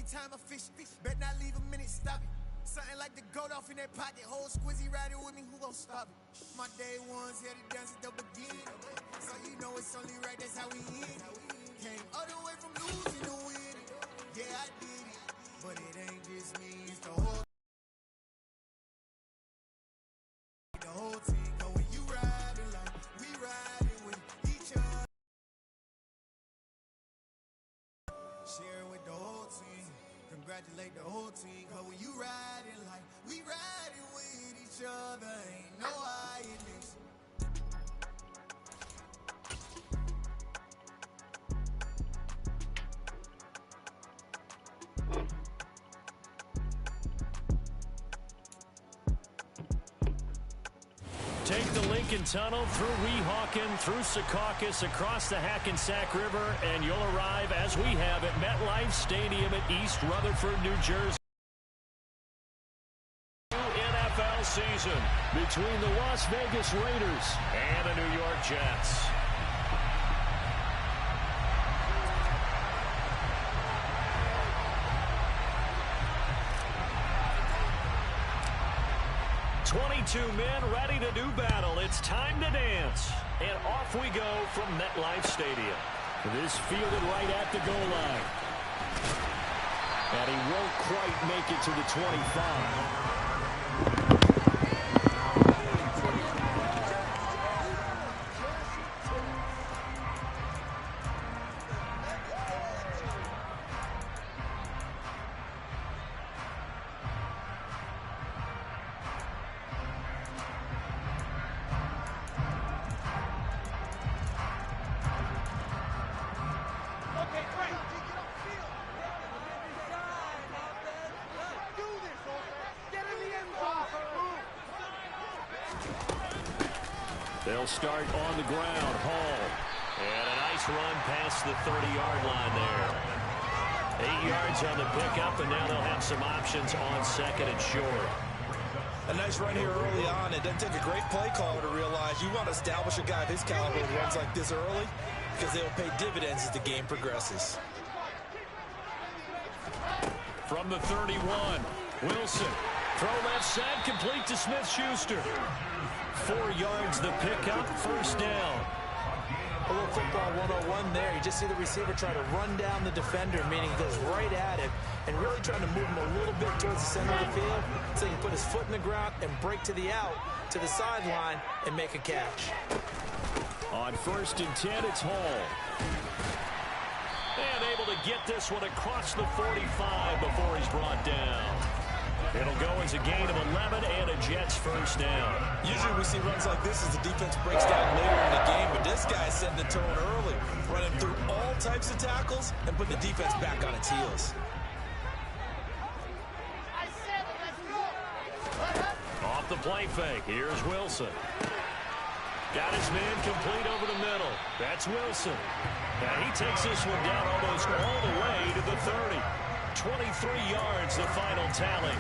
time I fish. Bet not leave a minute, stop it. Something like the goat off in that pocket. Whole squizzy riding with me, who gon' stop it? My day ones here to dance at the beginning. So you know it's only right, that's how we end. Came all the way from losing to winning. Yeah, I did it. But it ain't just me, it's the whole team. Cause when you riding like we riding with each other. Sharing with the whole team. Congratulate the whole team. Cause when you riding like we riding with each other. Ain't no hiding this. Take the Lincoln Tunnel through Weehawken, through Secaucus, across the Hackensack River, and you'll arrive, as we have, at MetLife Stadium at East Rutherford, New Jersey. NFL season between the Las Vegas Raiders and the New York Jets. Two men ready to do battle. It's time to dance. And off we go from MetLife Stadium. This fielded right at the goal line. And he won't quite make it to the 25. 'They'll start on the ground. Hall. And a nice run past the 30-yard line there. 8 yards on the pickup, and now they'll have some options on second and short. A nice run here early on. It doesn't take a great play caller to realize you want to establish a guy of his caliber who runs like this early, because they will pay dividends as the game progresses. From the 31, Wilson. Throw left side, complete to Smith-Schuster. 4 yards the pickup, first down. A little football 101 there. You just see the receiver try to run down the defender, meaning he goes right at it, and really trying to move him a little bit towards the center of the field so he can put his foot in the ground and break to the out, to the sideline, and make a catch. On 1st and 10, it's Hall. And able to get this one across the 45 before he's brought down. It'll go as a gain of 11 and a Jets first down. Usually we see runs like this as the defense breaks down later in the game, but this guy is setting the tone early, running through all types of tackles and putting the defense back on its heels. Off the play fake, here's Wilson. Got his man complete over the middle. That's Wilson. Now he takes this one down almost all the way to the 30. 23 yards, the final tally.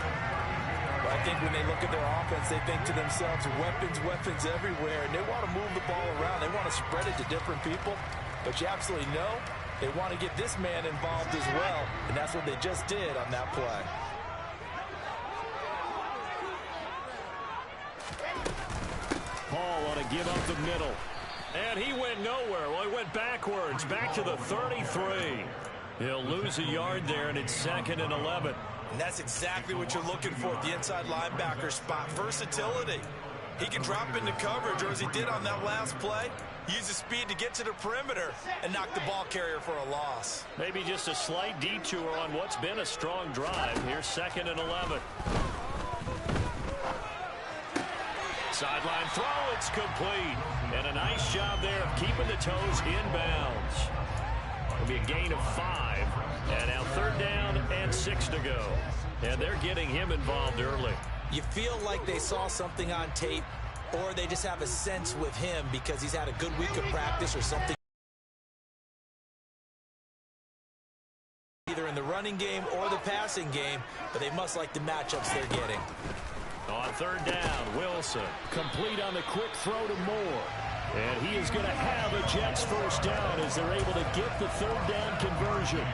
I think when they look at their offense, they think to themselves, weapons everywhere, and they want to move the ball around. They want to spread it to different people, but you absolutely know they want to get this man involved as well, and that's what they just did on that play. Paul on a give up the middle, and he went nowhere. Well, he went backwards, back to the 33. He'll lose a yard there, and it's 2nd and 11. And that's exactly what you're looking for at the inside linebacker spot. Versatility. He can drop into coverage, or as he did on that last play, use his speed to get to the perimeter and knock the ball carrier for a loss. Maybe just a slight detour on what's been a strong drive. Here's 2nd and 11. Sideline throw, it's complete. And a nice job there of keeping the toes inbounds. It'll be a gain of 5. And now 3rd down and 6 to go. And they're getting him involved early. You feel like they saw something on tape, or they just have a sense with him because he's had a good week of practice or something. Either in the running game or the passing game, but they must like the matchups they're getting. On 3rd down, Wilson. Complete on the quick throw to Moore. And he is going to have a Jets first down as they're able to get the 3rd down conversion.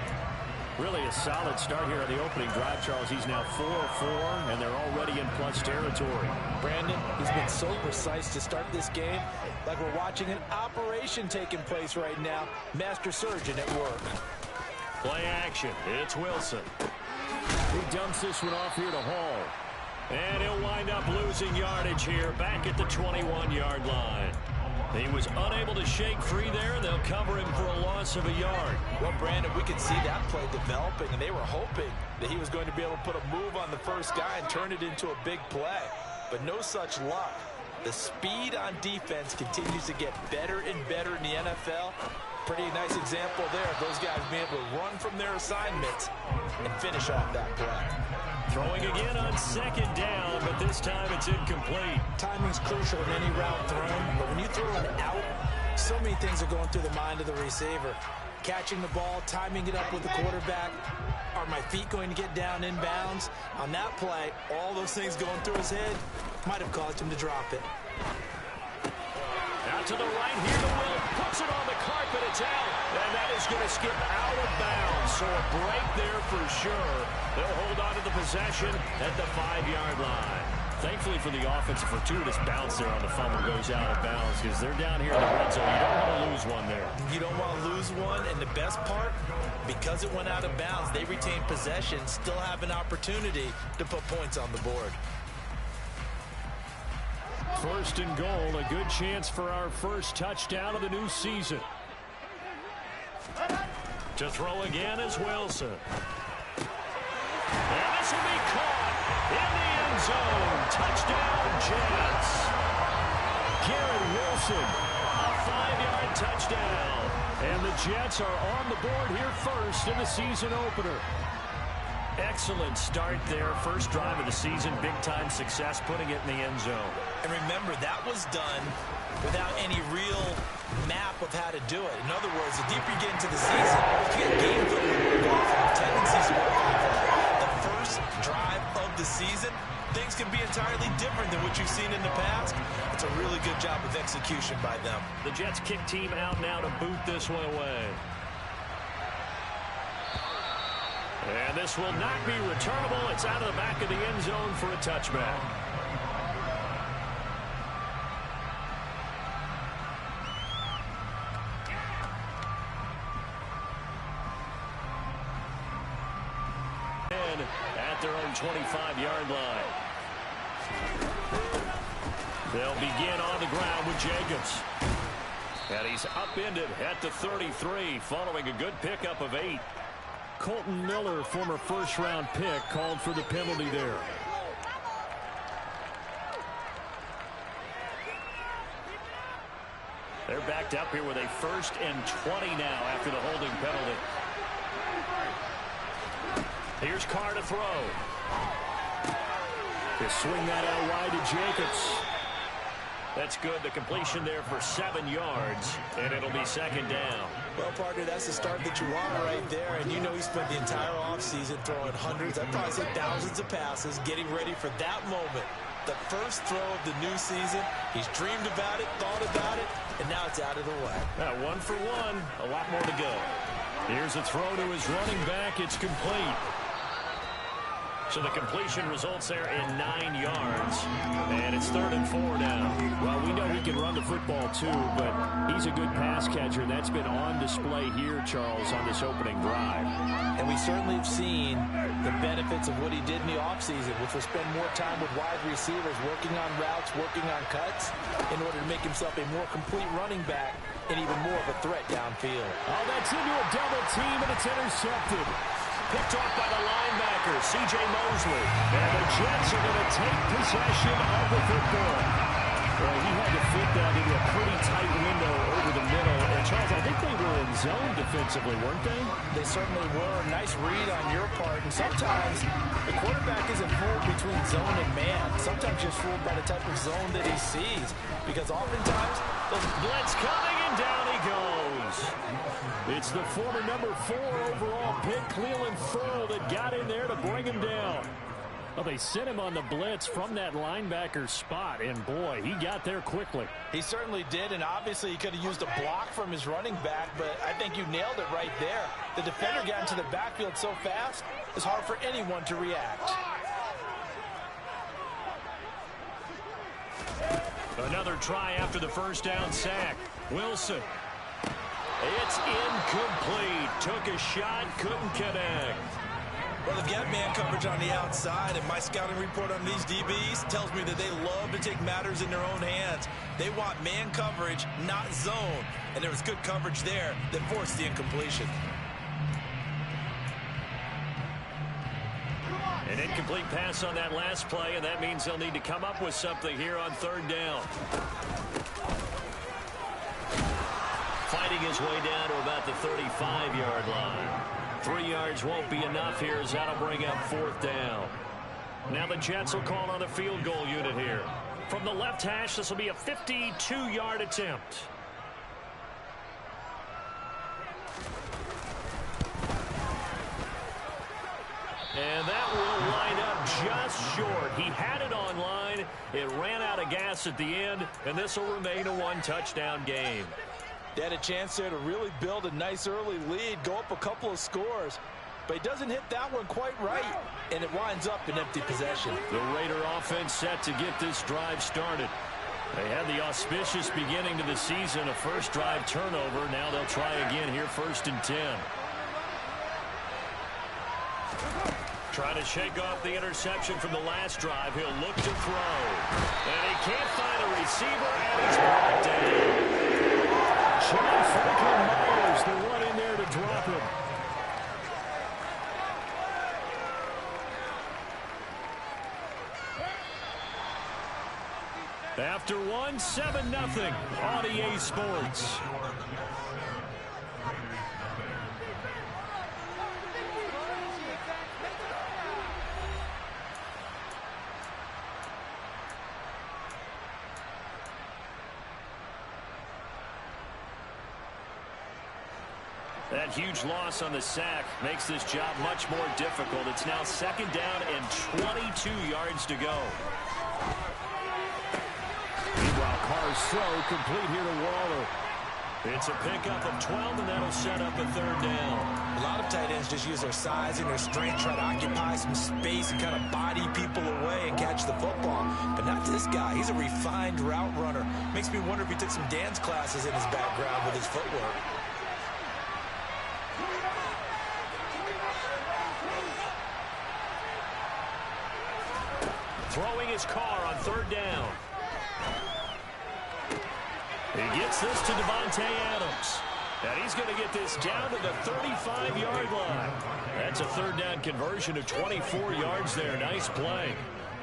Really a solid start here on the opening drive, Charles. He's now 4-4, and they're already in plus territory. Brandon, he's been so precise to start this game, like we're watching an operation taking place right now. Master surgeon at work. Play action. It's Wilson. He dumps this one off here to Hall. And he'll wind up losing yardage here back at the 21-yard line. He was unable to shake free there, and they'll cover him for a loss of a yard. Well, Brandon, we could see that play developing, and they were hoping that he was going to be able to put a move on the first guy and turn it into a big play. But no such luck. The speed on defense continues to get better and better in the NFL. Pretty nice example there of those guys being able to run from their assignments and finish off that play. Throwing again on second down, but this time it's incomplete. Timing's crucial in any route thrown, but when you throw an out, so many things are going through the mind of the receiver. Catching the ball, timing it up with the quarterback. Are my feet going to get down in bounds? On that play, all those things going through his head might have caused him to drop it. Out to the right here to Will. Puts it on the carpet. It's out. And that is going to skip out of bounds. So a break there for sure. They'll hold on to the possession at the 5-yard line. Thankfully for the offense, a fortuitous bounce there on the fumble goes out of bounds because they're down here in the red zone. You don't want to lose one there. You don't want to lose one, and the best part, because it went out of bounds, they retain possession, still have an opportunity to put points on the board. First and goal, a good chance for our first touchdown of the new season. To throw again is Wilson. And this will be caught in the end zone. Touchdown, Jets. Garrett Wilson, a 5-yard touchdown. And the Jets are on the board here first in the season opener. Excellent start there. First drive of the season. Big-time success putting it in the end zone. And remember, that was done without any real map of how to do it. In other words, the deeper you get into the season, you get game film to work off of, tendencies to work off of. The first drive of the season, things can be entirely different than what you've seen in the past. It's a really good job of execution by them. The Jets kick team out now to boot this one away. And this will not be returnable. It's out of the back of the end zone for a touchback. And at their own 25-yard line. They'll begin on the ground with Jacobs. And he's upended at the 33 following a good pickup of 8. Colton Miller, former first-round pick, called for the penalty there. They're backed up here with a 1st and 20 now after the holding penalty. Here's Carr to throw. They swing that out wide to Jacobs. That's good. The completion there for 7 yards, and it'll be 2nd down. Well, partner, that's the start that you want right there, and you know he spent the entire offseason throwing hundreds, I'd probably say thousands of passes, getting ready for that moment. The first throw of the new season. He's dreamed about it, thought about it, and now it's out of the way. 1 for 1, a lot more to go. Here's a throw to his running back. It's complete. So the completion results there in 9 yards. And it's 3rd and 4 now. Well, we know he can run the football too, but he's a good pass catcher. And that's been on display here, Charles, on this opening drive. And we certainly have seen the benefits of what he did in the offseason, which was spend more time with wide receivers, working on routes, working on cuts, in order to make himself a more complete running back and even more of a threat downfield. Oh, that's into a double team, and it's intercepted. Picked off by the linebacker, C.J. Mosley. And the Jets are going to take possession of the football. Well, he had to fit that into a pretty tight window over the middle. And, Charles, I think they were in zone defensively, weren't they? They certainly were. Nice read on your part. And sometimes the quarterback isn't fooled between zone and man. Sometimes just fooled by the type of zone that he sees. Because oftentimes, those blitz coming, and down he goes. It's the former number 4 overall pick, Clelin Ferrell, that got in there to bring him down. Well, they sent him on the blitz from that linebacker spot, and boy, he got there quickly. He certainly did, and obviously he could have used a block from his running back, but I think you nailed it right there. The defender got into the backfield so fast, it's hard for anyone to react. Another try after the first down sack. Wilson. It's incomplete. Took a shot, couldn't connect. Well, they've got man coverage on the outside, and my scouting report on these DBs tells me that they love to take matters in their own hands. They want man coverage, not zone. And there was good coverage there that forced the incompletion. An incomplete pass on that last play, and that means they'll need to come up with something here on third down. Fighting his way down to about the 35-yard line. 3 yards won't be enough here as that'll bring up fourth down. Now the Jets will call on a field goal unit here. From the left hash, this will be a 52-yard attempt. And that will line up just short. He had it on line. It ran out of gas at the end, and this will remain a one-touchdown game. They had a chance there to really build a nice early lead, go up a couple of scores. But he doesn't hit that one quite right, and it winds up an empty possession. The Raider offense set to get this drive started. They had the auspicious beginning to the season, a first drive turnover. Now they'll try again here, 1st and 10. Trying to shake off the interception from the last drive. He'll look to throw. And he can't find a receiver, and he's brought down. John Franklin Myers, the one in there to drop him. After one, 7-0 on EA Sports. That huge loss on the sack makes this job much more difficult. It's now 2nd down and 22 yards to go. Meanwhile, Carr's throw complete here to Waller. It's a pickup of 12, and that'll set up a 3rd down. A lot of tight ends just use their size and their strength, try to occupy some space and kind of body people away and catch the football. But not this guy. He's a refined route runner. Makes me wonder if he took some dance classes in his background with his footwork. Throwing his Carr on 3rd down. He gets this to Devontae Adams. And he's going to get this down to the 35-yard line. That's a 3rd down conversion of 24 yards there. Nice play.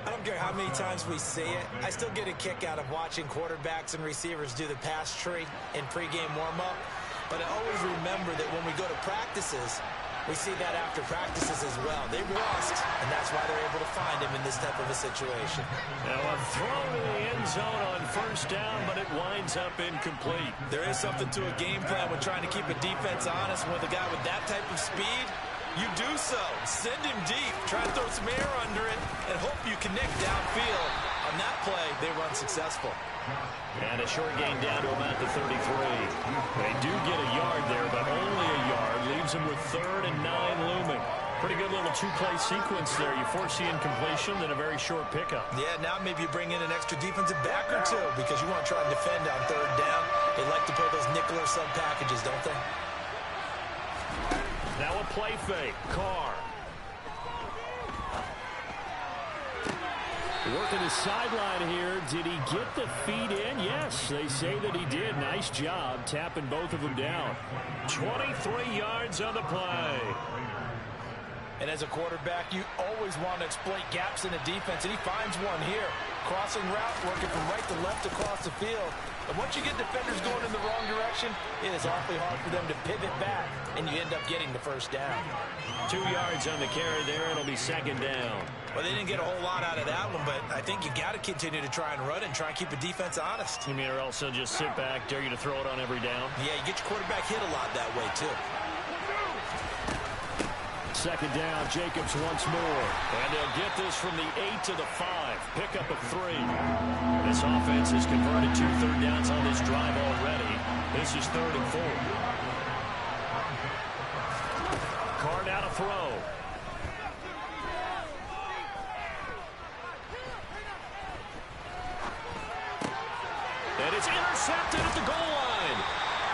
I don't care how many times we see it. I still get a kick out of watching quarterbacks and receivers do the pass tree in pregame warm-up. But I always remember that when we go to practices, we see that after practices as well. They rust, and that's why they're able to find him in this type of a situation. Now a throw to the end zone on 1st down, but it winds up incomplete. There is something to a game plan with trying to keep a defense honest. With a guy with that type of speed, you do so. Send him deep. Try to throw some air under it and hope you connect downfield. On that play, they run successful. And a short gain down to about the 33. They do get a yard there, but only a yard. Leaves them with 3rd and 9 looming. Pretty good little two-play sequence there. You force the incompletion, then a very short pickup. Yeah, now maybe you bring in an extra defensive back or two because you want to try and defend on 3rd down. They like to play those nickel or sub packages, don't they? Now a play fake. Carr. Working the sideline here. Did he get the feet in? Yes, they say that he did. Nice job tapping both of them down. 23 yards on the play. And as a quarterback, you always want to exploit gaps in the defense, and he finds one here. Crossing route, working from right to left across the field. And once you get defenders going in the wrong direction, it is awfully hard for them to pivot back, and you end up getting the 1st down. 2 yards on the carry there. It'll be 2nd down. Well, they didn't get a whole lot out of that one, but I think you got to continue to try and run and try and keep the defense honest. You mean or else they'll just sit back, dare you to throw it on every down? Yeah, you get your quarterback hit a lot that way, too. second down. Jacobs once more. And they'll get this from the 8 to the 5. Pick up a 3. This offense has converted 2 third downs on this drive already. This is 3rd and 4. Carr now to throw. And it's intercepted at the goal line.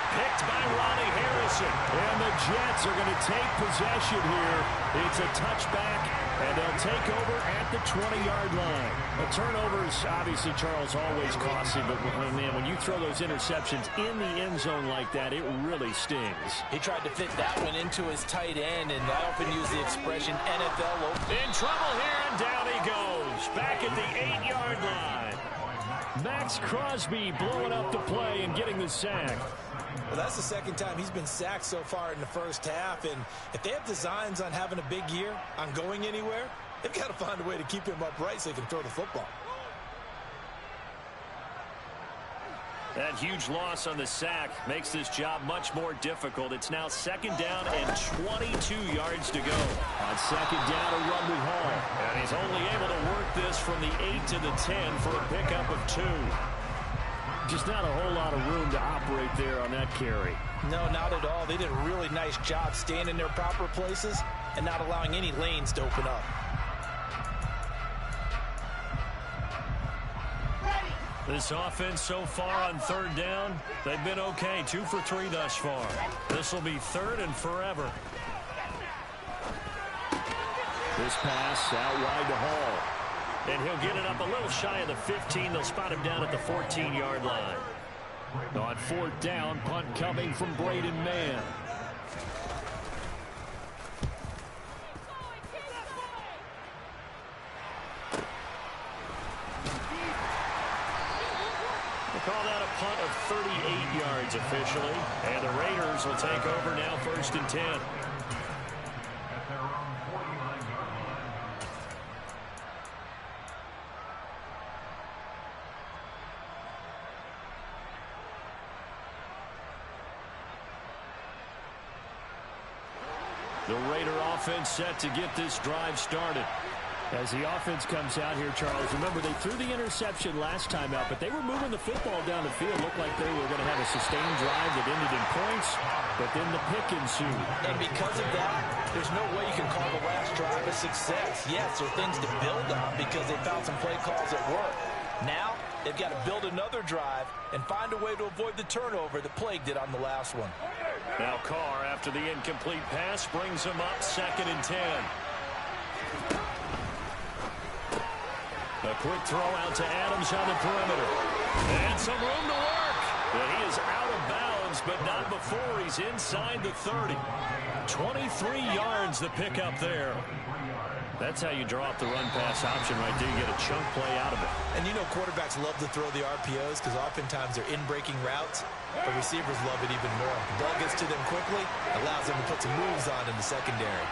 Picked by Ronnie Harrison. And the Jets are going to take possession here. It's a touchback, and they'll take over at the 20-yard line. A turnover is obviously, Charles, always costly, but man, when you throw those interceptions in the end zone like that, it really stings. He tried to fit that one into his tight end, and I often use the expression NFL open. In trouble here, and down he goes. Back at the 8-yard line. Max Crosby blowing up the play and getting the sack. Well, that's the second time he's been sacked so far in the first half, and if they have designs on having a big year, on going anywhere, they've got to find a way to keep him upright so he can throw the football. That huge loss on the sack makes this job much more difficult. It's now second down and 22 yards to go. On second down, a run with Hall. And he's only able to work this from the 8 to the 10 for a pickup of 2. Just not a whole lot of room to operate there on that carry. No, not at all. They did a really nice job staying in their proper places and not allowing any lanes to open up. This offense so far on third down, they've been okay. 2 for 3 thus far. This will be 3rd and forever. This pass out wide to Hall. And he'll get it up a little shy of the 15. They'll spot him down at the 14-yard line. On 4th down, punt coming from Braden Mann. Call that a punt of 38 yards officially. And the Raiders will take over now 1st and 10. The Raider offense set to get this drive started. As the offense comes out here, Charles, remember they threw the interception last time out, but they were moving the football down the field. Looked like they were going to have a sustained drive that ended in points, but then the pick ensued. And because of that, there's no way you can call the last drive a success. Yes, there are things to build on because they found some play calls that work. Now, they've got to build another drive and find a way to avoid the turnover that plagued it on the last one. Now Carr, after the incomplete pass, brings him up 2nd and 10. A quick throw out to Adams on the perimeter. And some room to work. And he is out of bounds, but not before he's inside the 30. 23 yards the pickup there. That's how you draw up the run-pass option right there. You get a chunk play out of it. And you know quarterbacks love to throw the RPOs because oftentimes they're in-breaking routes. But receivers love it even more. The ball gets to them quickly, allows them to put some moves on in the secondary.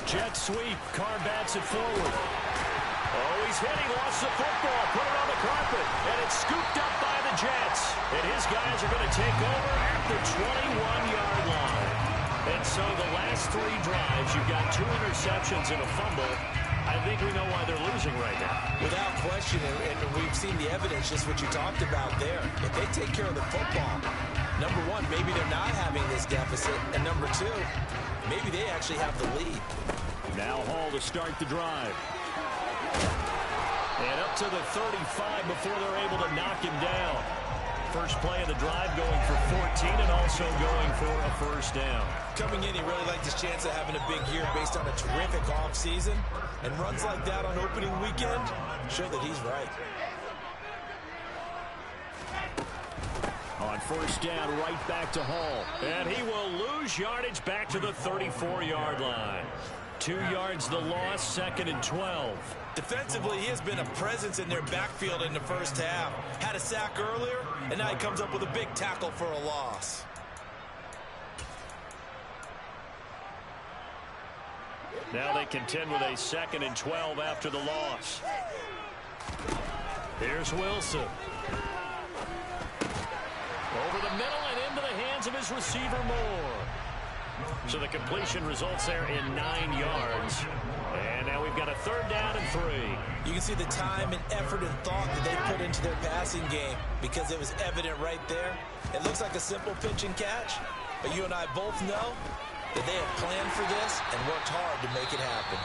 Jet sweep. Carr bats it forward. Oh, he's hit. He lost the football. Put it on the carpet. And it's scooped up by the Jets. And his guys are going to take over at the 21-yard line. And so the last 3 drives, you've got 2 interceptions and a fumble. I think we know why they're losing right now. Without question, and we've seen the evidence, just what you talked about there. If they take care of the football, number one, maybe they're not having this deficit. And number 2, maybe they actually have the lead. Now Hall to start the drive. And up to the 35 before they're able to knock him down. First play of the drive going for 14 and also going for a first down. Coming in, he really liked his chance of having a big year based on a terrific offseason. And runs like that on opening weekend show that he's right. On first down, right back to Hall. And he will lose yardage back to the 34-yard line. 2 yards the loss, 2nd and 12. Defensively, he has been a presence in their backfield in the first half. Had a sack earlier, and now he comes up with a big tackle for a loss. Now they contend with a 2nd and 12 after the loss. Here's Wilson. Over the middle and into the hands of his receiver, Moore. So the completion results there in 9 yards. And now we've got a 3rd down and 3. You can see the time and effort and thought that they put into their passing game because it was evident right there. It looks like a simple pitch and catch, but you and I both know that they have planned for this and worked hard to make it happen.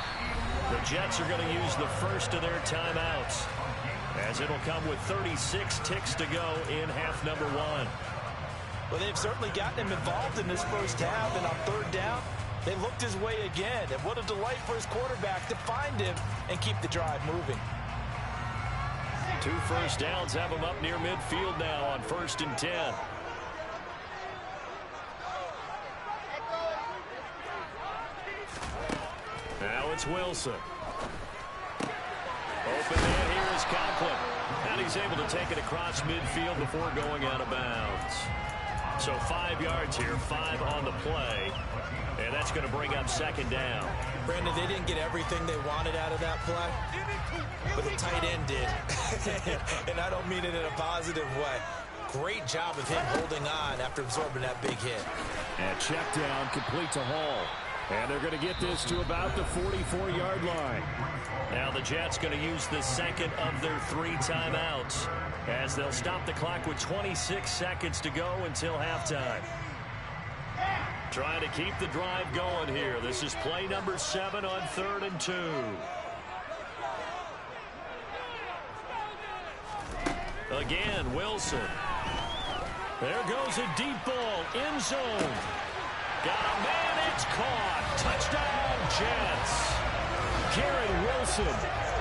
The Jets are going to use the first of their timeouts, as it'll come with 36 ticks to go in half number 1. Well, they've certainly gotten him involved in this first half, and on 3rd down, they looked his way again. And what a delight for his quarterback to find him and keep the drive moving. 2 first downs have him up near midfield now on 1st and 10. Now it's Wilson. Open man here is Conklin. And he's able to take it across midfield before going out of bounds. So 5 yards here, 5 on the play. And that's going to bring up 2nd down. Brandon, they didn't get everything they wanted out of that play, but the tight end did. And I don't mean it in a positive way. Great job of him holding on after absorbing that big hit. And check down complete to Hall. And they're going to get this to about the 44-yard line. Now the Jets going to use the 2nd of their 3 timeouts, as they'll stop the clock with 26 seconds to go until halftime. Trying to keep the drive going here. This is play number 7 on 3rd and 2. Again, Wilson. There goes a deep ball, end zone. Got a man, it's caught. Touchdown, Jets. Garrett Wilson,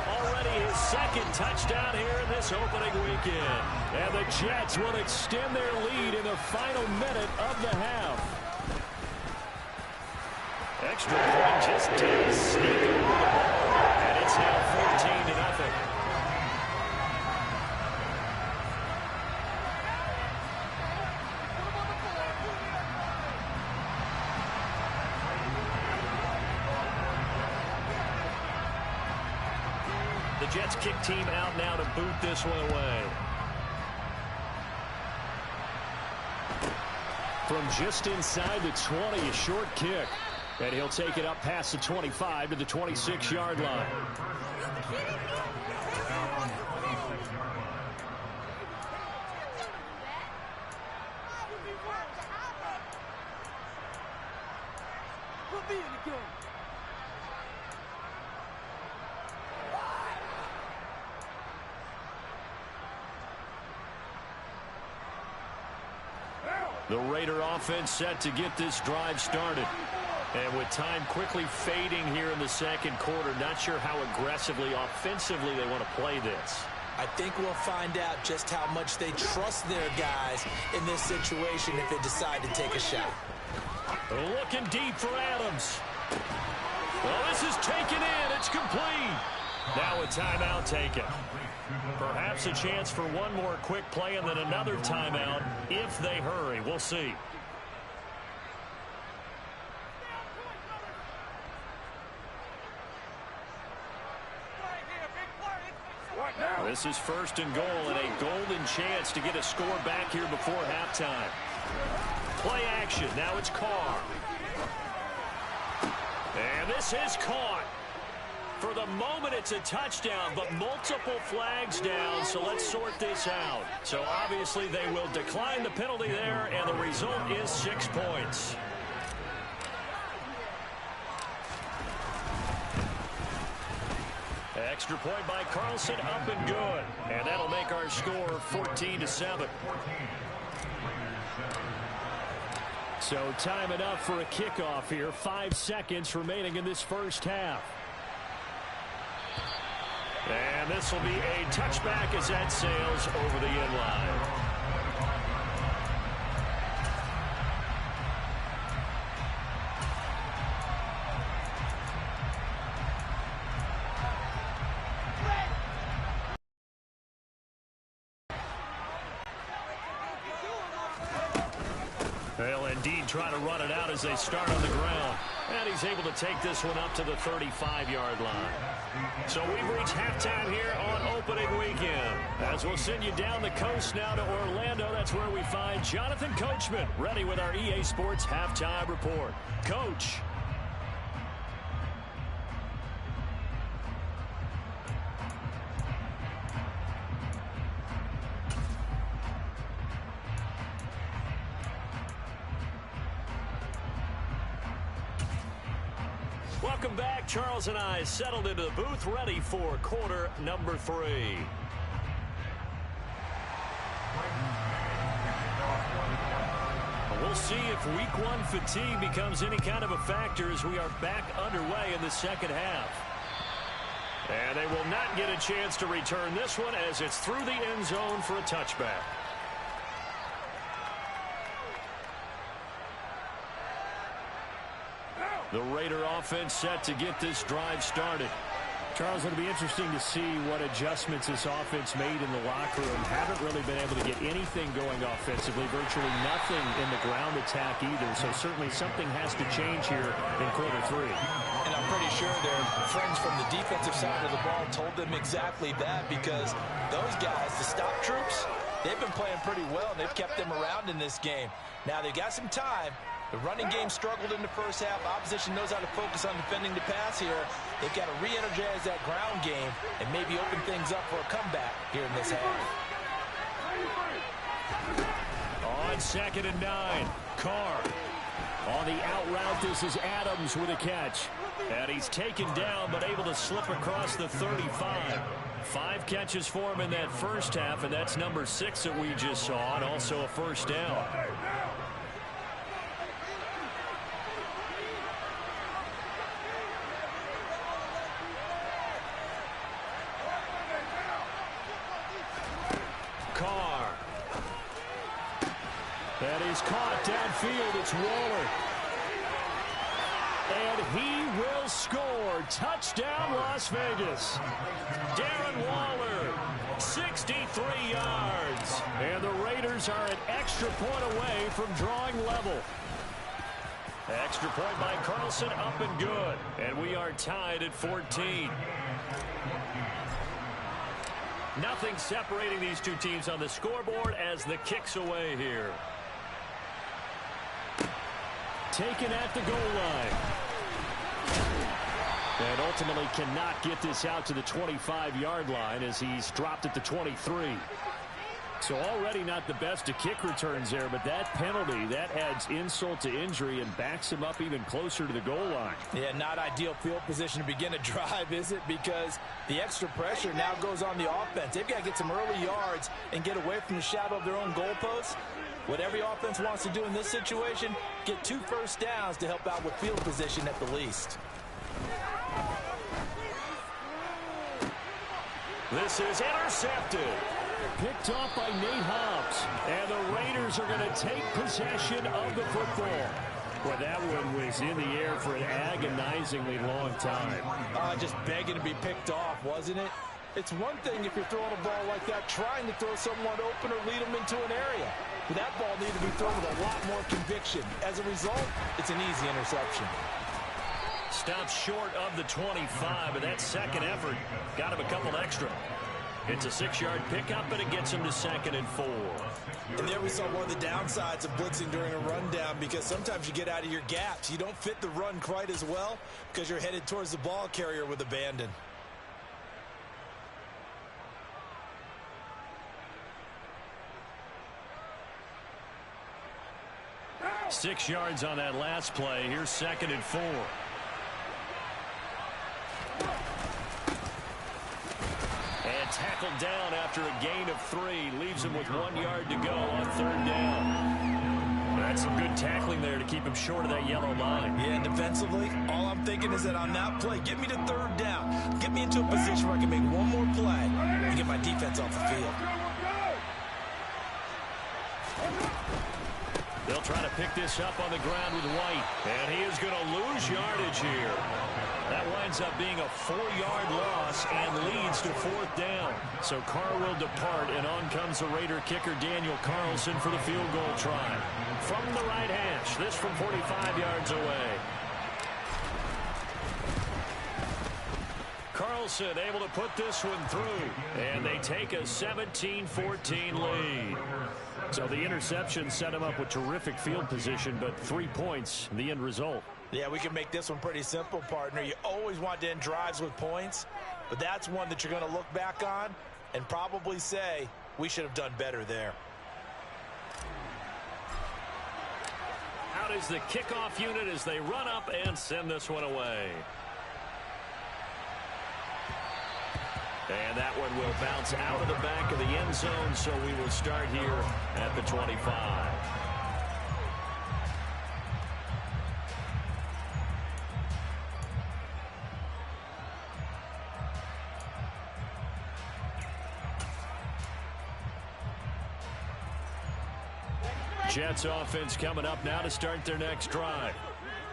already his 2nd touchdown here in this opening weekend. And the Jets will extend their lead in the final minute of the half. Extra point just to sneak over the ball. And it's now 14-0. The Jets kick team out now to boot this one away. From just inside the 20, a short kick. And he'll take it up past the 25 to the 26-yard line. The Raider offense set to get this drive started. And with time quickly fading here in the 2nd quarter, not sure how aggressively, offensively they want to play this. I think we'll find out just how much they trust their guys in this situation if they decide to take a shot. Looking deep for Adams. Well, this is taken in. It's complete. Now a timeout taken. Perhaps a chance for one more quick play and then another timeout if they hurry. We'll see. This is 1st and goal and a golden chance to get a score back here before halftime. Play action. Now it's Carr. And this is caught. For the moment, it's a touchdown, but multiple flags down, so let's sort this out. So obviously they will decline the penalty there, and the result is 6 points. Extra point by Carlson, up and good. And that'll make our score 14-7. So time enough for a kickoff here. 5 seconds remaining in this first half. And this will be a touchback as that sails over the end line. They'll indeed try to run it out as they start on the ground. And he's able to take this one up to the 35-yard line. So we've reached halftime here on opening weekend. As we'll send you down the coast now to Orlando, that's where we find Jonathan Coachman ready with our EA Sports Halftime Report. Coach. Welcome back. Charles and I settled into the booth, ready for quarter number 3. We'll see if week 1 fatigue becomes any kind of a factor as we are back underway in the second half. And they will not get a chance to return this one as it's through the end zone for a touchback. The Raider offense set to get this drive started. Charles, it'll be interesting to see what adjustments this offense made in the locker room. Haven't really been able to get anything going offensively, virtually nothing in the ground attack either. So certainly something has to change here in quarter 3. And I'm pretty sure their friends from the defensive side of the ball told them exactly that, because those guys, the stop troops, they've been playing pretty well, and they've kept them around in this game. Now they've got some time. The running game struggled in the first half. Opposition knows how to focus on defending the pass here. They've got to re-energize that ground game and maybe open things up for a comeback here in this half. On 2nd and 9, Carr. On the out route, this is Adams with a catch. And he's taken down but able to slip across the 35. 5 catches for him in that first half, and that's number 6 that we just saw, and also a first down. Carr. And he's caught downfield. It's Waller. And he will score. Touchdown, Las Vegas. Darren Waller, 63 yards. And the Raiders are an extra point away from drawing level. Extra point by Carlson, up and good. And we are tied at 14. Nothing separating these two teams on the scoreboard as the kick's away here. Taken at the goal line. And ultimately cannot get this out to the 25-yard line as he's dropped at the 23. So already not the best of kick returns there, but that penalty, that adds insult to injury and backs him up even closer to the goal line. Yeah, not ideal field position to begin a drive, is it? Because the extra pressure now goes on the offense. They've got to get some early yards and get away from the shadow of their own goalposts. What every offense wants to do in this situation, get 2 first downs to help out with field position at the least. This is intercepted. Picked off by Nate Hobbs. And the Raiders are going to take possession of the football. Well, that one was in the air for an agonizingly long time. Just begging to be picked off, wasn't it? It's one thing if you're throwing a ball like that, trying to throw someone open or lead them into an area. But that ball needed to be thrown with a lot more conviction. As a result, it's an easy interception. Stopped short of the 25, but that second effort got him a couple extra. It's a 6-yard pickup, but it gets him to 2nd and 4. And there we saw one of the downsides of blitzing during a rundown, because sometimes you get out of your gaps. You don't fit the run quite as well because you're headed towards the ball carrier with abandon. Six yards on that last play. Here's 2nd and 4. And tackled down after a gain of 3. Leaves him with 1 yard to go on 3rd down. That's some good tackling there to keep him short of that yellow line. Yeah, and defensively, all I'm thinking is that on that play, get me to 3rd down. Get me into a position where I can make one more play and get my defense off the field. They'll try to pick this up on the ground with White. And he is going to lose yardage here. That winds up being a 4-yard loss and leads to 4th down. So Carr will depart, and on comes the Raider kicker Daniel Carlson for the field goal try. From the right hash, this from 45 yards away. Wilson able to put this one through. And they take a 17-14 lead. So the interception set him up with terrific field position, but 3 points, the end result. Yeah, we can make this one pretty simple, partner. You always want to end drives with points, but that's one that you're going to look back on and probably say, we should have done better there. Out is the kickoff unit as they run up and send this one away. And that one will bounce out of the back of the end zone, so we will start here at the 25. Jets offense coming up now to start their next drive.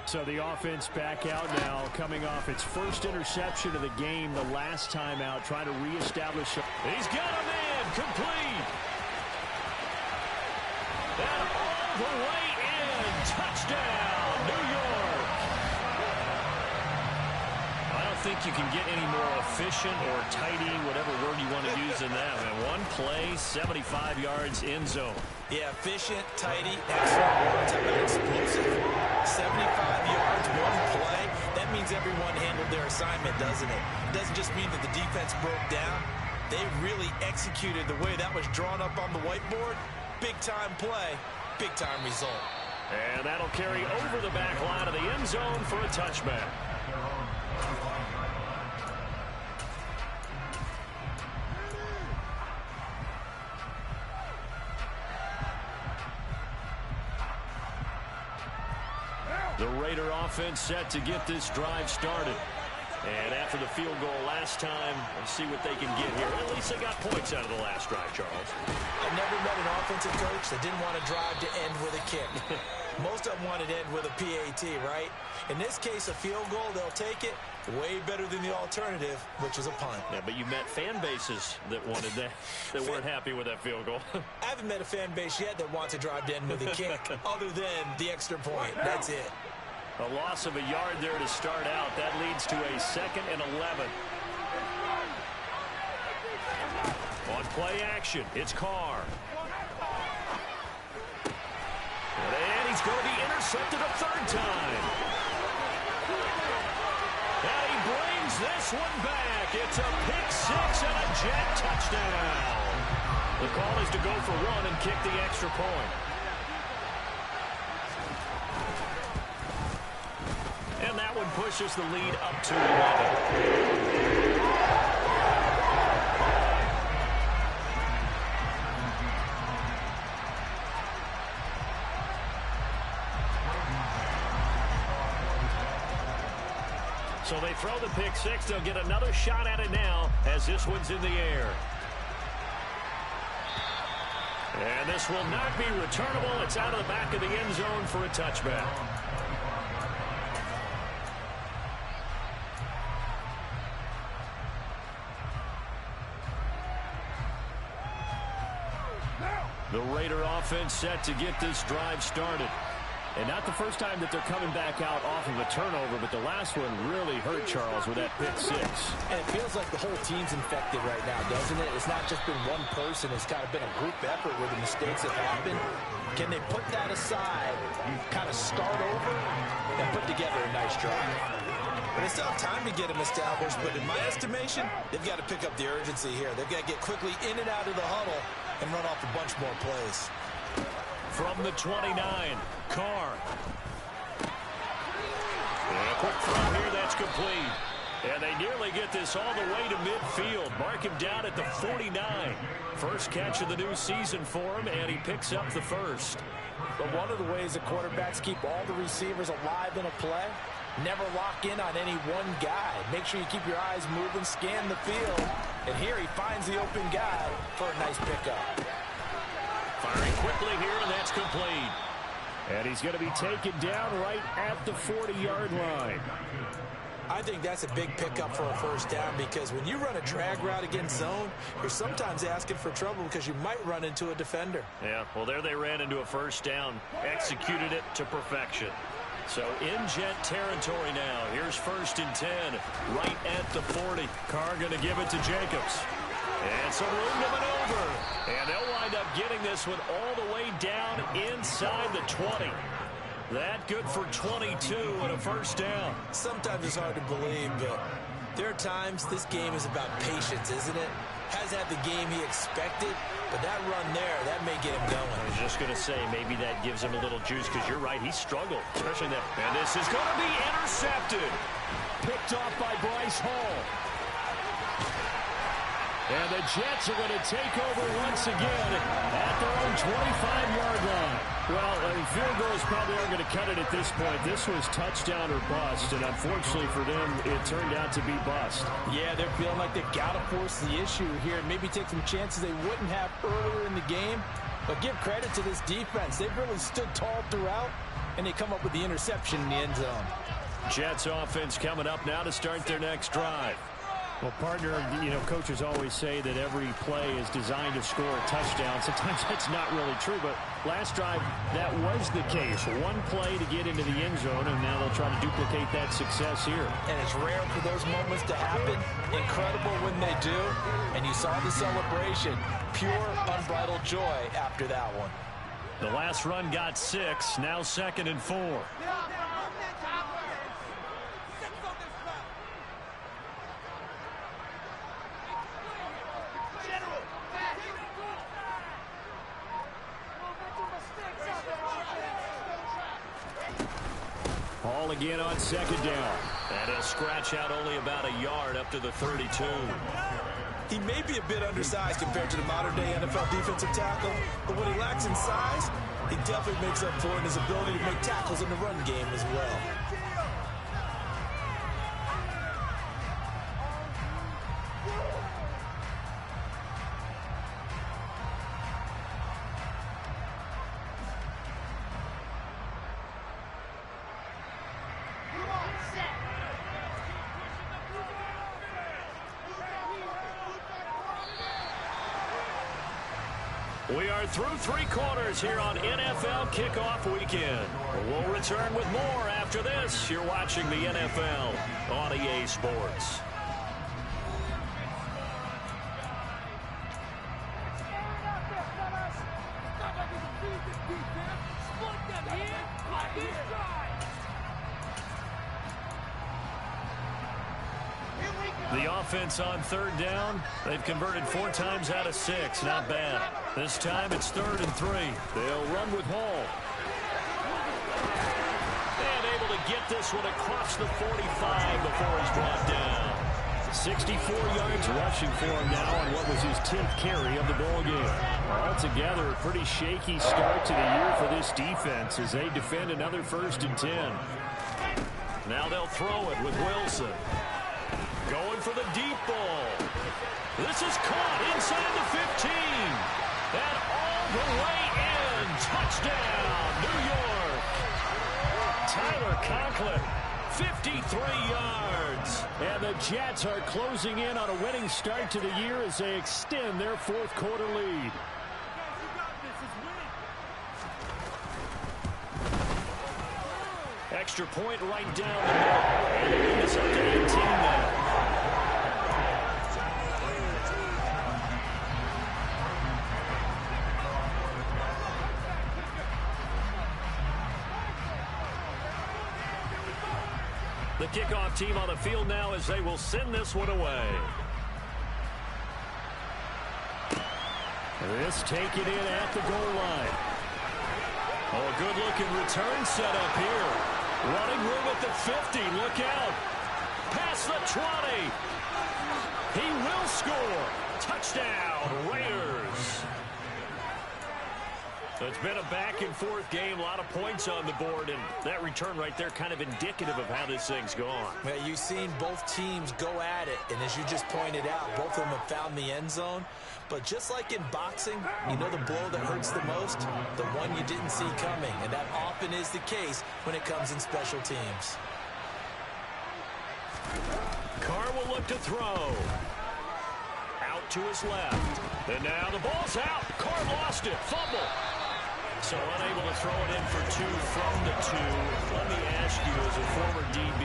So the offense back out now, coming off its first interception of the game the last time out, trying to reestablish. He's got a man complete. And all the way in. Touchdown, New York. I don't think you can get any more efficient or tidy, whatever word you want to use in that. And one play, 75 yards in zone. Yeah, efficient, tidy, excellent words. How about explosive? 75 yards, one play. That means everyone handled their assignment, doesn't it? It doesn't just mean that the defense broke down. They really executed the way that was drawn up on the whiteboard. Big-time play, big-time result. And that'll carry over the back line of the end zone for a touchback. The Raider offense set to get this drive started. And after the field goal last time, let's see what they can get here. At least they got points out of the last drive, Charles. I've never met an offensive coach that didn't want to drive to end with a kick. Most of them wanted to end with a PAT, right? In this case, a field goal, they'll take it. Way better than the alternative, which is a punt. Yeah, but you met fan bases that wanted that, that weren't happy with that field goal. I haven't met a fan base yet that wants to drive to end with a kick, other than the extra point. That's it. A loss of a yard there to start out. That leads to a 2nd and 11. On play action, it's Carr. And he's going to be intercepted a third time. And he brings this one back. It's a pick six and a Jet touchdown. The call is to go for one and kick the extra point. And that one pushes the lead up to 11. So they throw the pick six. They'll get another shot at it now as this one's in the air. And this will not be returnable. It's out of the back of the end zone for a touchback. The Raider offense set to get this drive started. And not the first time that they're coming back out off of a turnover, but the last one really hurt Charles with that pick six. And it feels like the whole team's infected right now, doesn't it? It's not just been one person. It's kind of been a group effort where the mistakes have happened. Can they put that aside, kind of start over, and put together a nice drive? And they still have time to get them established, but in my estimation, they've got to pick up the urgency here. They've got to get quickly in and out of the huddle and run off a bunch more plays. From the 29, Carr. And a quick throw here, that's complete. And they nearly get this all the way to midfield. Mark him down at the 49. First catch of the new season for him, and he picks up the first. But one of the ways that quarterbacks keep all the receivers alive in a play, never lock in on any one guy. Make sure you keep your eyes moving, scan the field. And here he finds the open guy for a nice pickup. Firing quickly here, and that's complete. And he's going to be taken down right at the 40-yard line. I think that's a big pickup for a first down because when you run a drag route against zone, you're sometimes asking for trouble because you might run into a defender. Yeah, well, there they ran into a first down, executed it to perfection. So in Jet territory now. Here's 1st and 10, right at the 40. Carr going to give it to Jacobs. And some room to maneuver. And they'll wind up getting this one all the way down inside the 20. That good for 22 and a first down. Sometimes it's hard to believe, but there are times this game is about patience, isn't it? Hasn't had the game he expected, but that run there, that may get him going. I was just going to say, maybe that gives him a little juice, because you're right, he struggled, especially that. And this is going to be intercepted. Picked off by Bryce Hall. And the Jets are going to take over once again at their own 25-yard line. Well, field goals probably aren't going to cut it at this point. This was touchdown or bust, and unfortunately for them, it turned out to be bust. Yeah, they're feeling like they've got to force the issue here and maybe take some chances they wouldn't have earlier in the game. But give credit to this defense. They've really stood tall throughout, and they come up with the interception in the end zone. Jets offense coming up now to start their next drive. Well, partner, coaches always say that every play is designed to score a touchdown. Sometimes that's not really true, but last drive, that was the case. One play to get into the end zone, and now they'll try to duplicate that success here. And it's rare for those moments to happen. Incredible when they do. And you saw the celebration. Pure, unbridled joy after that one. The last run got 6, now 2nd and 4. Ball again on 2nd down. And he'll scratch out only about a yard up to the 32. He may be a bit undersized compared to the modern-day NFL defensive tackle, but when he lacks in size, he definitely makes up for it in his ability to make tackles in the run game as well. We are through 3 quarters here on NFL Kickoff Weekend. We'll return with more after this. You're watching the NFL on EA Sports. The offense on 3rd down. They've converted 4 times out of 6. Not bad. This time it's 3rd and 3. They'll run with Hall. And able to get this one across the 45 before he's brought down. 64 yards rushing for him now on what was his 10th carry of the ball game. Altogether, a pretty shaky start to the year for this defense as they defend another 1st and 10. Now they'll throw it with Wilson. Going for the deep ball. This is caught inside the 15. And all the way in. Touchdown, New York. Tyler Conklin, 53 yards. And the Jets are closing in on a winning start to the year as they extend their 4th quarter lead. Extra point right down the middle. And the lead is up to 18 now. The kickoff team on the field now as they will send this one away. This taken in at the goal line. Oh, a good-looking return set up here. Running room at the 50. Look out. Past the 20. He will score. Touchdown, Raiders. So it's been a back-and-forth game, a lot of points on the board, and that return right there kind of indicative of how this thing's gone. Well, you've seen both teams go at it, and as you just pointed out, both of them have found the end zone. But just like in boxing, you know the blow that hurts the most? The one you didn't see coming, and that often is the case when it comes in special teams. Carr will look to throw. Out to his left. And now the ball's out. Carr lost it. Fumble. So unable to throw it in for 2 from the 2. Let me ask you, as a former DB,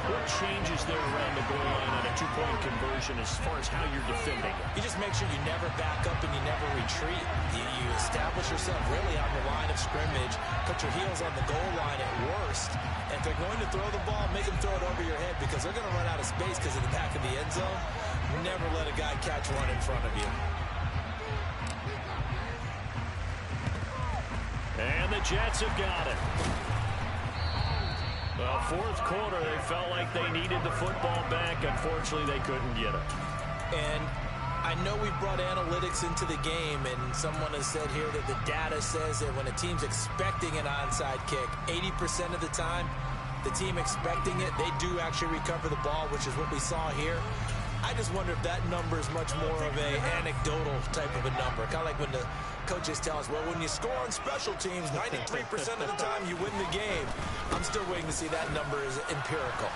what changes there around the goal line on a 2-point conversion as far as how you're defending it? You just make sure you never back up and you never retreat. You establish yourself really on the line of scrimmage, put your heels on the goal line at worst, and if they're going to throw the ball, make them throw it over your head because they're going to run out of space because of the back of the end zone. Never let a guy catch one in front of you. And the Jets have got it. Well, fourth quarter, they felt like they needed the football back. Unfortunately, they couldn't get it. And I know we brought analytics into the game, and someone has said here that the data says that when a team's expecting an onside kick, 80% of the time, the team expecting it, they do actually recover the ball, which is what we saw here. I just wonder if that number is much more of a anecdotal type of a number. Kind of like when the coaches tell us, well, when you score on special teams, 93% of the time you win the game. I'm still waiting to see that number is empirical.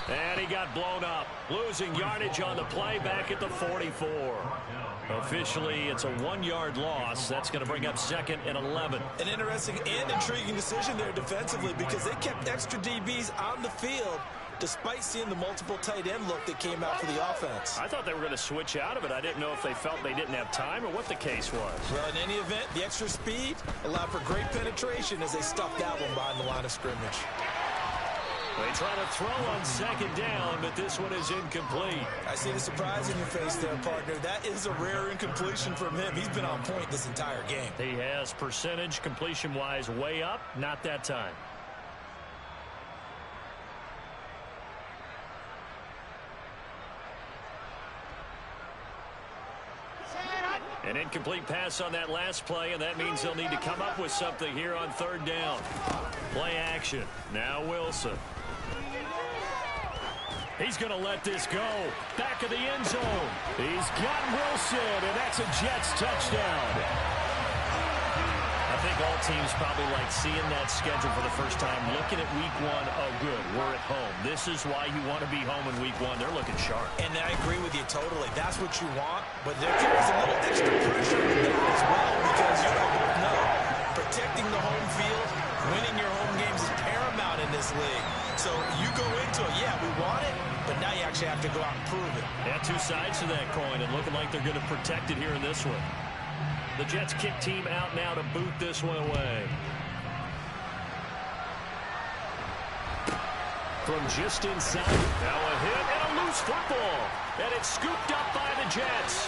And he got blown up, losing yardage on the play back at the 44. Officially, it's a 1-yard loss. That's going to bring up 2nd and 11. An interesting and intriguing decision there defensively because they kept extra DBs on the field despite seeing the multiple tight end look that came out for the offense. I thought they were going to switch out of it. I didn't know if they felt they didn't have time or what the case was. Well, in any event, the extra speed allowed for great penetration as they stuffed that one behind the line of scrimmage. They try to throw on 2nd down, but this one is incomplete. I see the surprise in your face there, partner. That is a rare incompletion from him. He's been on point this entire game. He has percentage completion-wise way up, not that time. An incomplete pass on that last play, and that means they'll need to come up with something here on 3rd down. Play action. Now Wilson. He's going to let this go. Back of the end zone. He's got Wilson, and that's a Jets touchdown. I think all teams probably like seeing that schedule for the first time, looking at week 1. Oh, good, we're at home. This is why you want to be home in week 1. They're looking sharp. And I agree with you totally. That's what you want, but there carries a little extra pressure in there as well because you both know protecting the home field, winning your home games is paramount in this league. So you go into it, yeah, we want it, but now you actually have to go out and prove it. Yeah, 2 sides to that coin, and looking like they're going to protect it here in this one. The Jets kick team out now to boot this one away. From just inside. Now a hit and a loose football. And it's scooped up by the Jets.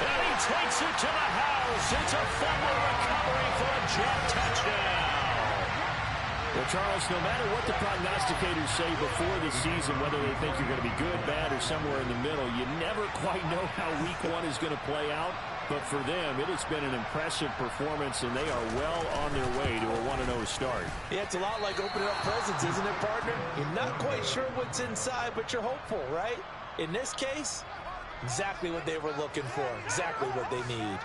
And he takes it to the house. It's a fumble recovery for a Jet touchdown. Well, Charles, no matter what the prognosticators say before the season, whether they think you're going to be good, bad, or somewhere in the middle, you never quite know how week 1 is going to play out. But for them, it has been an impressive performance, and they are well on their way to a 1-0 start. Yeah, it's a lot like opening up presents, isn't it, partner? You're not quite sure what's inside, but you're hopeful, right? In this case, exactly what they were looking for, exactly what they need.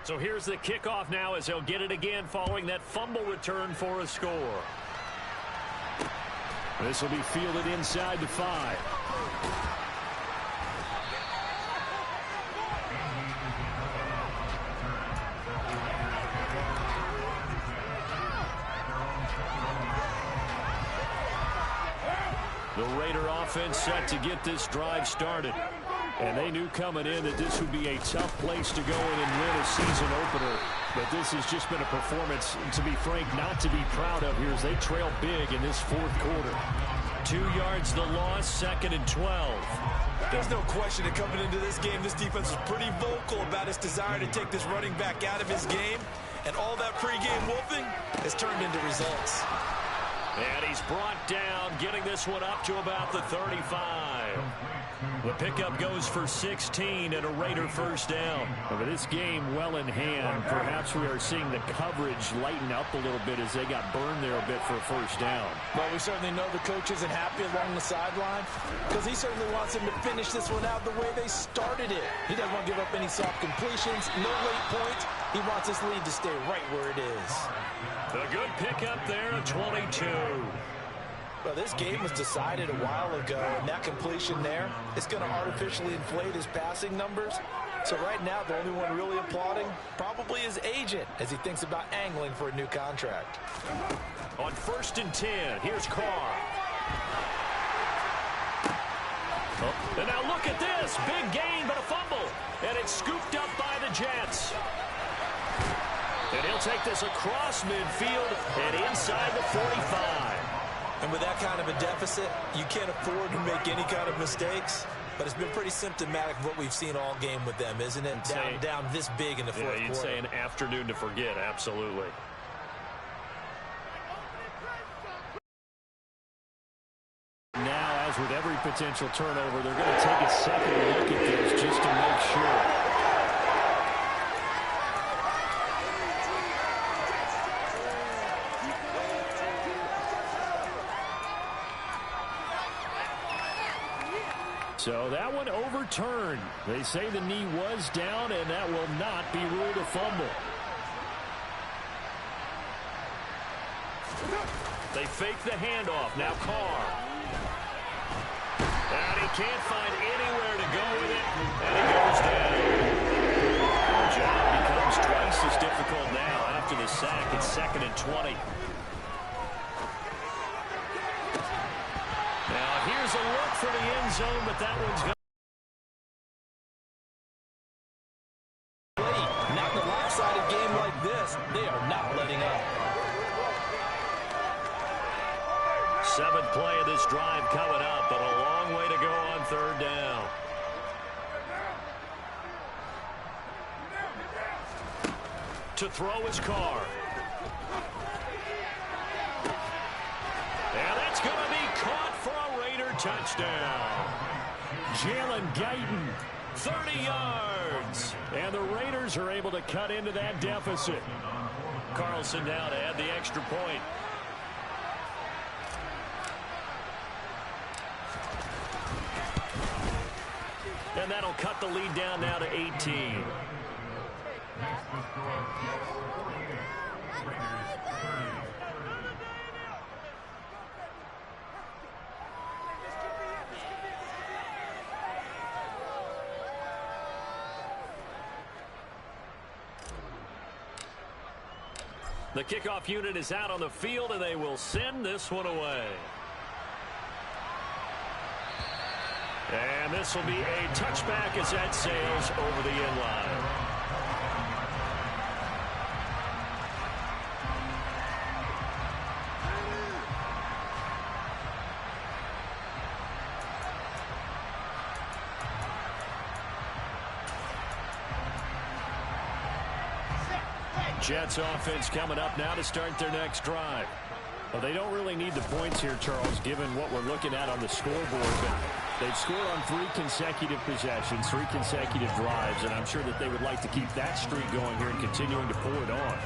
So here's the kickoff now as they'll get it again following that fumble return for a score. This will be fielded inside the 5. The Raider offense set to get this drive started. And they knew coming in that this would be a tough place to go in and win a season opener. But this has just been a performance, to be frank, not to be proud of here as they trail big in this 4th quarter. 2 yards the loss, 2nd and 12. There's no question that coming into this game, this defense was pretty vocal about its desire to take this running back out of his game. And all that pregame whooping has turned into results. And he's brought down, getting this one up to about the 35. The pickup goes for 16 and a Raider first down. But this game well in hand. Perhaps we are seeing the coverage lighten up a little bit as they got burned there a bit for a first down. Well, we certainly know the coach isn't happy along the sideline because he certainly wants them to finish this one out the way they started it. He doesn't want to give up any soft completions, no late points. He wants this lead to stay right where it is. A good pickup there at 22. Well, this game was decided a while ago, and that completion there is going to artificially inflate his passing numbers. So right now, the only one really applauding probably his agent as he thinks about angling for a new contract. On 1st and 10, here's Carr. Oh, and now look at this. Big gain, but a fumble. And it's scooped up by the Jets. And he'll take this across midfield and inside the 45. And with that kind of a deficit, you can't afford to make any kind of mistakes. But it's been pretty symptomatic of what we've seen all game with them, isn't it? Down this big in the fourth quarter. You'd say an afternoon to forget, absolutely. Now, as with every potential turnover, they're going to take a second look at this just to make sure. So that one overturned. They say the knee was down, and that will not be ruled a fumble. They fake the handoff. Now Carr. And he can't find anywhere to go with it, and he goes down. The job becomes twice as difficult now after the sack. It's 2nd and 20. Now here's a look for the end zone, but that one's going. Not in a lopsided game like this. They are not letting up. 7th play of this drive coming up, but a long way to go on 3rd down. To throw his Carr. And that's going to be caught for a Raider touchdown. Jalen Guyton, 30 yards. And the Raiders are able to cut into that deficit. Carlson down to add the extra point. And that'll cut the lead down now to 18. The kickoff unit is out on the field, and they will send this one away. And this will be a touchback as that sails over the end line. Jets offense coming up now to start their next drive. Well, they don't really need the points here, Charles, given what we're looking at on the scoreboard. But they've scored on 3 consecutive possessions, 3 consecutive drives, and I'm sure that they would like to keep that streak going here and continuing to pour it on.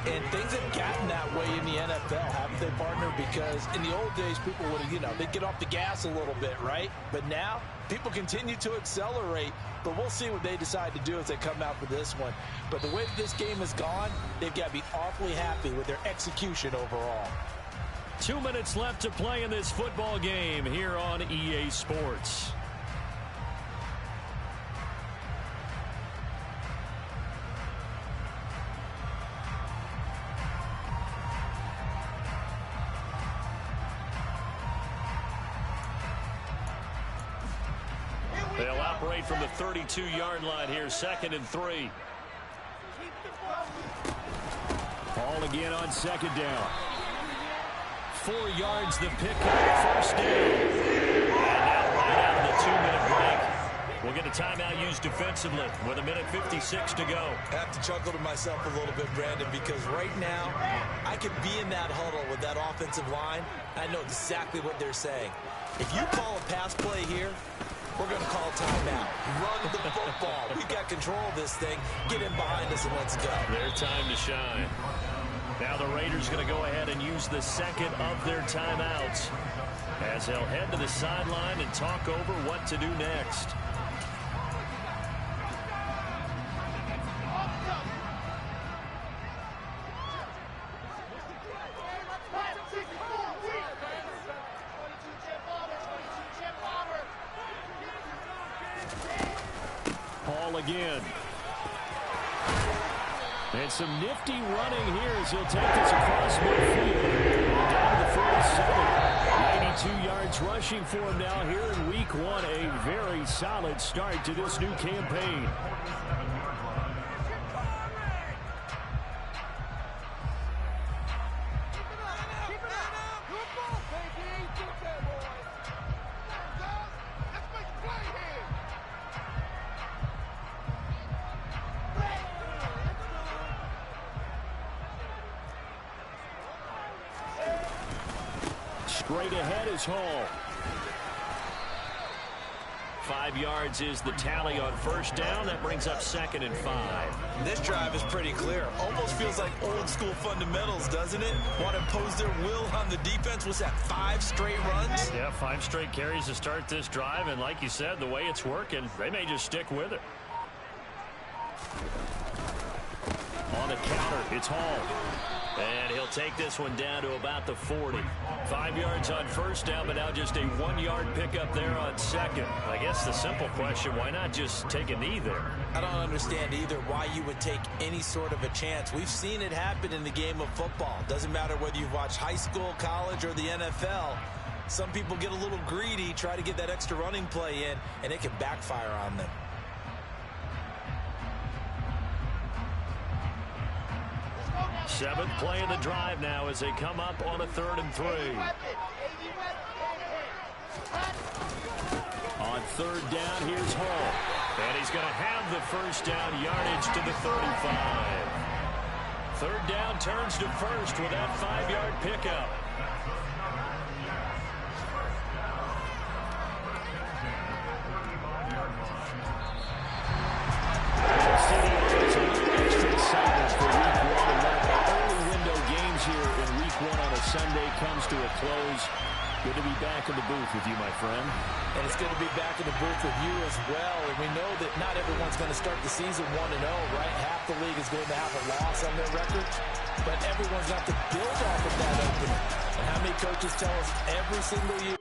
And things have gotten that way in the NFL, haven't they, partner? Because in the old days, people would, they'd get off the gas a little bit, right? But now, people continue to accelerate. But we'll see what they decide to do as they come out for this one. But the way that this game has gone, they've got to be awfully happy with their execution overall. 2 minutes left to play in this football game here on EA Sports. They'll operate from the 32-yard line here, 2nd and 3. Ball again on 2nd down. 4 yards the pickup, 1st down. And now right out of the 2-minute break, we'll get a timeout used defensively with 1:56 to go. I have to chuckle to myself a little bit, Brandon, because right now I could be in that huddle with that offensive line. I know exactly what they're saying. If you call a pass play here, we're going to call timeout. Run the football. We got control of this thing. Get in behind us and let's go. Their time to shine. Now the Raiders going to go ahead and use the second of their timeouts as they'll head to the sideline and talk over what to do next. again. And some nifty running here as he'll take this across midfield. Down to the 47. 92 yards rushing for him now here in week 1. A very solid start to this new campaign. Straight ahead is Hall. 5 yards is the tally on first down. That brings up 2nd and 5. This drive is pretty clear. Almost feels like old school fundamentals, doesn't it? Want to impose their will on the defense. Was that 5 straight runs? Yeah, 5 straight carries to start this drive. And like you said, the way it's working, they may just stick with it. On the counter, it's Hall. And he'll take this one down to about the 40. 5 yards on first down, but now just a 1-yard pickup there on second. I guess the simple question, why not just take a knee there? I don't understand either why you would take any sort of a chance. We've seen it happen in the game of football. Doesn't matter whether you've watched high school, college, or the NFL. Some people get a little greedy, try to get that extra running play in, and it can backfire on them. Seventh play of the drive now as they come up on a 3rd and 3. On 3rd down, here's Hall. And he's going to have the first down yardage to the 35. 3rd down turns to first with that 5-yard pickup. Sunday comes to a close. Good to be back in the booth with you, my friend. And it's good to be back in the booth with you as well. And we know that not everyone's going to start the season 1-0, right? Half the league is going to have a loss on their record. But everyone's got to build off of that opener. And how many coaches tell us every single year?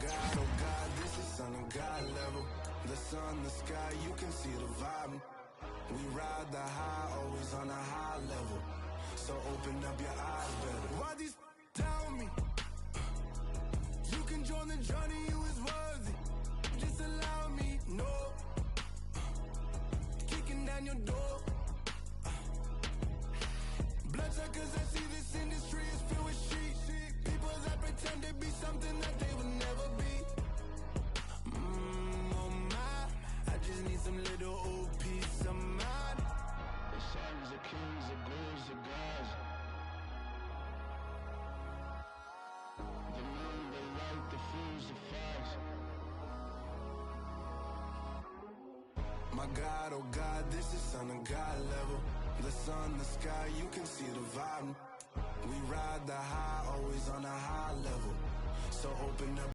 God, oh God, this is Son of God level. The sun, the sky, you can see the vibe. We ride the high, always on a high level. So open up your eyes better. Why these tell me? You can join the journey, you is worthy. Just allow me, no. Kicking down your door. Bloodsuckers, I see this industry is filled with shit. People that pretend to be something that they would never be. Oh my, I just need some little old peace of mind. The sons of kings, the glories of gods. The moon, the light, the fools, the facts. My God, oh God, this is Son of God level. The sun, the sky, you can see the vibe. We ride the high, always on a high level. So open up.